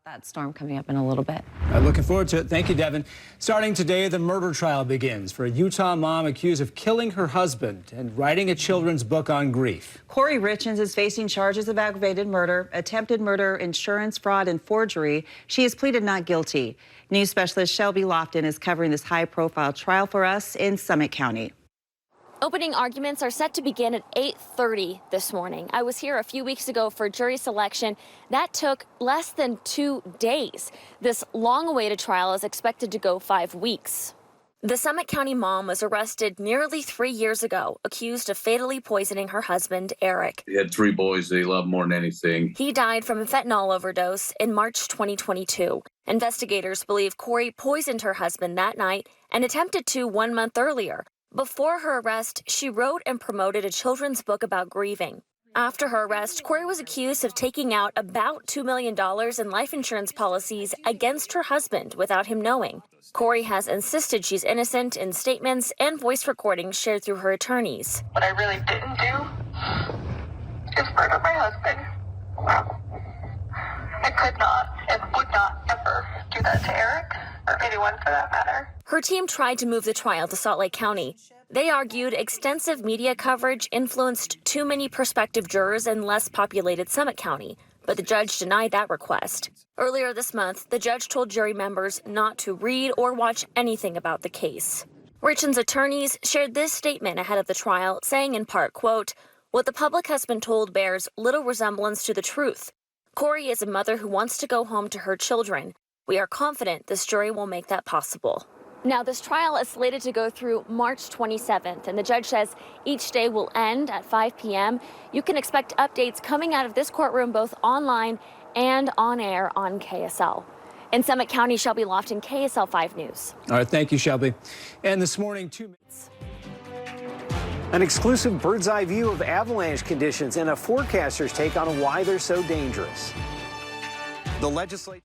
That storm coming up in a little bit. Looking forward to it. Thank you, Devin. Starting today, the murder trial begins for a Utah mom accused of killing her husband and writing a children's book on grief. Corey Richens is facing charges of aggravated murder, attempted murder, insurance fraud, and forgery. She has pleaded not guilty. News specialist Shelby Lofton is covering this high-profile trial for us in Summit County. Opening arguments are set to begin at 8:30 this morning. I was here a few weeks ago for jury selection. That took less than 2 days. This long-awaited trial is expected to go 5 weeks. The Summit County mom was arrested nearly 3 years ago, accused of fatally poisoning her husband, Eric. He had 3 boys that he loved more than anything. He died from a fentanyl overdose in March 2022. Investigators believe Corey poisoned her husband that night and attempted to 1 month earlier. Before her arrest, she wrote and promoted a children's book about grieving. After her arrest, Corey was accused of taking out about $2 million in life insurance policies against her husband without him knowing. Corey has insisted she's innocent in statements and voice recordings shared through her attorneys. What I really didn't do is murder my husband. I could not and would not ever do that to Eric or anyone for that matter. Her team tried to move the trial to Salt Lake County. They argued extensive media coverage influenced too many prospective jurors in less populated Summit County, but the judge denied that request. Earlier this month, the judge told jury members not to read or watch anything about the case. Richens' attorneys shared this statement ahead of the trial, saying in part, quote, "What the public has been told bears little resemblance to the truth. Corey is a mother who wants to go home to her children. We are confident this jury will make that possible." Now, this trial is slated to go through March 27th, and the judge says each day will end at 5 p.m. You can expect updates coming out of this courtroom both online and on air on KSL. In Summit County, Shelby Lofton, KSL 5 News. All right, thank you, Shelby. And this morning, 2 minutes. An exclusive bird's eye view of avalanche conditions and a forecaster's take on why they're so dangerous. The legislature.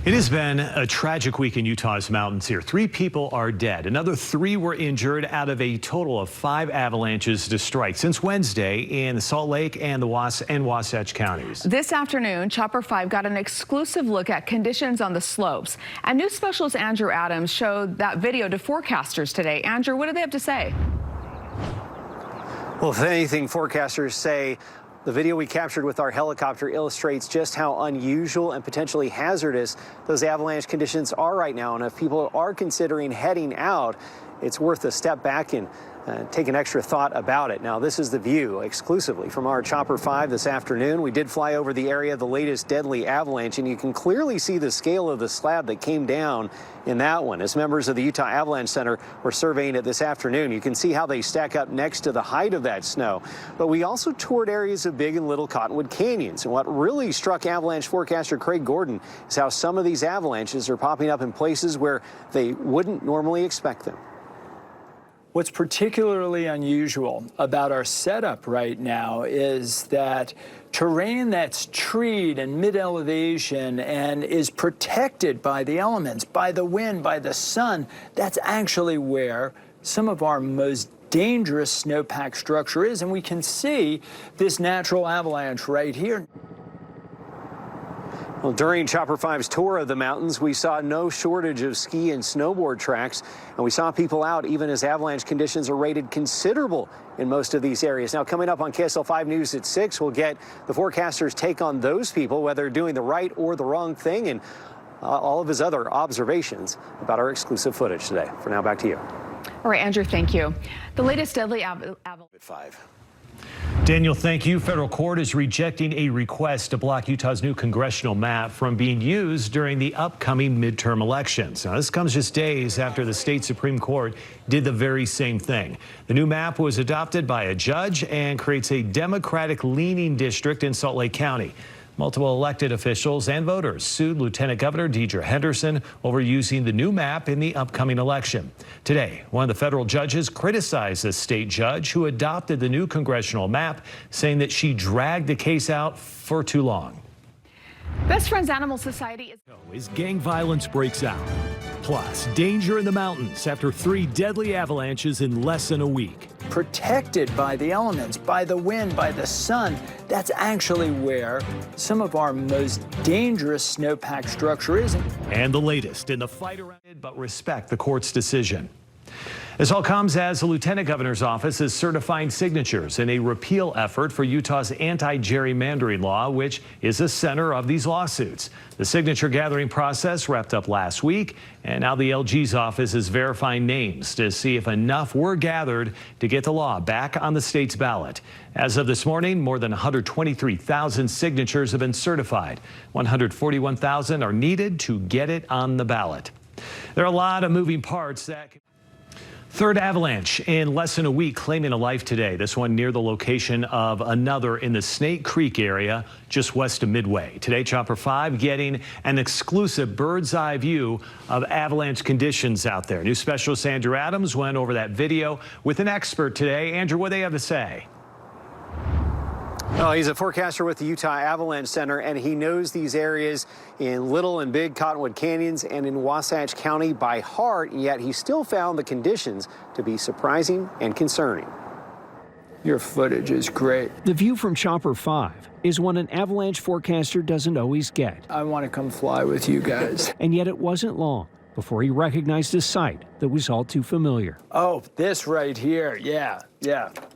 It has been a tragic week in Utah's mountains here. 3 people are dead. Another 3 were injured out of a total of 5 avalanches to strike since Wednesday in Salt Lake and the Wasatch counties. This afternoon, Chopper 5 got an exclusive look at conditions on the slopes. And news specialist Andrew Adams showed that video to forecasters today. Andrew, what did they have to say? Well, if anything, forecasters say the video we captured with our helicopter illustrates just how unusual and potentially hazardous those avalanche conditions are right now. And if people are considering heading out, it's worth a step back and take an extra thought about it. Now, this is the view exclusively from our Chopper 5 this afternoon. We did fly over the area of the latest deadly avalanche, and you can clearly see the scale of the slab that came down in that one. As members of the Utah Avalanche Center were surveying it this afternoon, you can see how they stack up next to the height of that snow. But we also toured areas of Big and Little Cottonwood Canyons. And what really struck avalanche forecaster Craig Gordon is how some of these avalanches are popping up in places where they wouldn't normally expect them. What's particularly unusual about our setup right now is that terrain that's treed and mid-elevation and is protected by the elements, by the wind, by the sun, that's actually where some of our most dangerous snowpack structure is. And we can see this natural avalanche right here. Well, during Chopper 5's tour of the mountains, we saw no shortage of ski and snowboard tracks, and we saw people out even as avalanche conditions are rated considerable in most of these areas. Now, coming up on KSL 5 News at 6, we'll get the forecaster's take on those people, whether doing the right or the wrong thing, and all of his other observations about our exclusive footage today. For now, back to you. All right, Andrew, thank you. The latest deadly avalanche. 5. Daniel, thank you. Federal court is rejecting a request to block Utah's new congressional map from being used during the upcoming midterm elections. Now, this comes just days after the state Supreme Court did the very same thing. The new map was adopted by a judge and creates a Democratic-leaning district in Salt Lake County. Multiple elected officials and voters sued Lieutenant Governor Deidre Henderson over using the new map in the upcoming election. Today, one of the federal judges criticized the state judge who adopted the new congressional map, saying that she dragged the case out for too long. Best Friends Animal Society is gang violence breaks out. Plus, danger in the mountains after 3 deadly avalanches in less than a week. Protected by the elements, by the wind, by the sun. That's actually where some of our most dangerous snowpack structure is. And the latest in the fight around it, but respect the court's decision. This all comes as the Lieutenant Governor's office is certifying signatures in a repeal effort for Utah's anti-gerrymandering law, which is the center of these lawsuits. The signature gathering process wrapped up last week, and now the LG's office is verifying names to see if enough were gathered to get the law back on the state's ballot. As of this morning, more than 123,000 signatures have been certified. 141,000 are needed to get it on the ballot. There are a lot of moving parts that Third avalanche in less than a week, claiming a life today. This one near the location of another in the Snake Creek area just west of Midway. Today, Chopper 5 getting an exclusive bird's eye view of avalanche conditions out there. News specialist Andrew Adams went over that video with an expert today. Andrew, what do they have to say? Oh, he's a forecaster with the Utah Avalanche Center, and he knows these areas in Little and Big Cottonwood Canyons and in Wasatch County by heart, yet he still found the conditions to be surprising and concerning. Your footage is great. The view from Chopper 5 is one an avalanche forecaster doesn't always get. I want to come fly with you guys. And yet it wasn't long before he recognized a sight that was all too familiar. Oh, this right here. Yeah.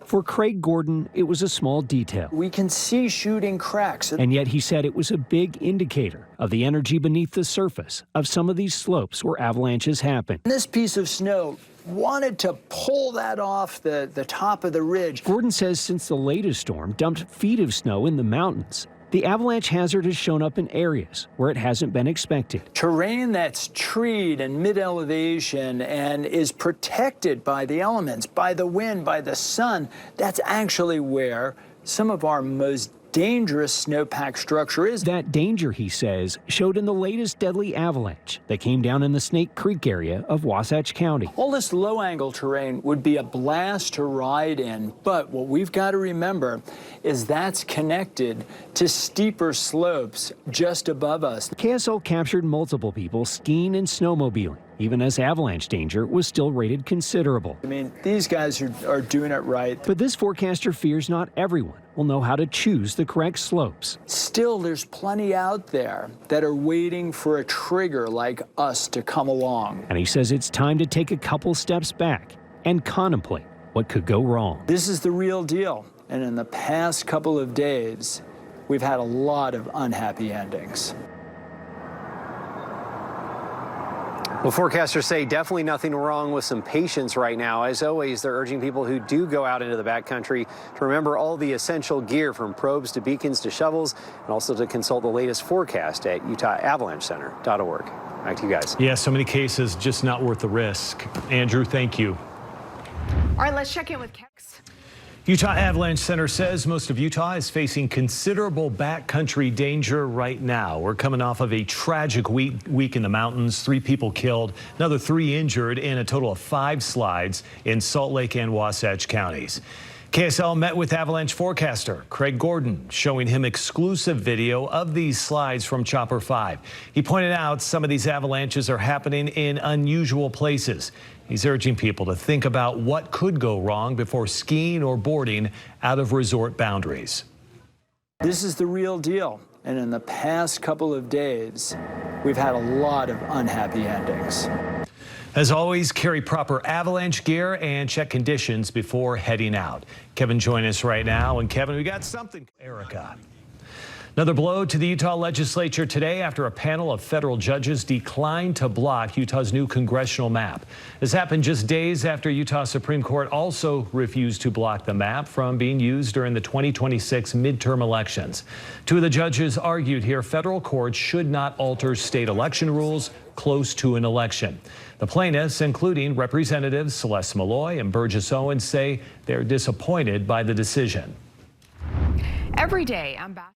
For Craig Gordon, it was a small detail. We can see shooting cracks. And yet he said it was a big indicator of the energy beneath the surface of some of these slopes where avalanches happen. This piece of snow wanted to pull that off the top of the ridge. Gordon says since the latest storm dumped feet of snow in the mountains, the avalanche hazard has shown up in areas where it hasn't been expected. Terrain that's treed and mid-elevation and is protected by the elements, by the wind, by the sun, that's actually where some of our most dangerous snowpack structure is. That danger, he says, showed in the latest deadly avalanche that came down in the Snake Creek area of Wasatch County. All this low-angle terrain would be a blast to ride in, but what we've got to remember is that's connected to steeper slopes just above us. KSL captured multiple people skiing and snowmobiling, even as avalanche danger was still rated considerable. I mean, these guys are doing it right. But this forecaster fears not everyone will know how to choose the correct slopes. Still, there's plenty out there that are waiting for a trigger like us to come along. And he says it's time to take a couple steps back and contemplate what could go wrong. This is the real deal. And in the past couple of days, we've had a lot of unhappy endings. Well, forecasters say definitely nothing wrong with some patience right now. As always, they're urging people who do go out into the backcountry to remember all the essential gear from probes to beacons to shovels, and also to consult the latest forecast at UtahAvalancheCenter.org. Back to you guys. Yeah, so many cases just not worth the risk. Andrew, thank you. All right, let's check in with Kex. Utah Avalanche Center says most of Utah is facing considerable backcountry danger right now. We're coming off of a tragic week in the mountains. 3 people killed, another 3 injured in a total of 5 slides in Salt Lake and Wasatch counties. KSL met with avalanche forecaster Craig Gordon, showing him exclusive video of these slides from Chopper 5. He pointed out some of these avalanches are happening in unusual places. He's urging people to think about what could go wrong before skiing or boarding out of resort boundaries. This is the real deal. And in the past couple of days, we've had a lot of unhappy endings. As always, carry proper avalanche gear and check conditions before heading out. Kevin joining us right now. And Kevin, we got something. Erica. Another blow to the Utah legislature today after a panel of federal judges declined to block Utah's new congressional map. This happened just days after Utah Supreme Court also refused to block the map from being used during the 2026 midterm elections. 2 of the judges argued here federal courts should not alter state election rules close to an election. The plaintiffs, including Representatives Celeste Malloy and Burgess Owens, say they're disappointed by the decision. Every day, I'm back.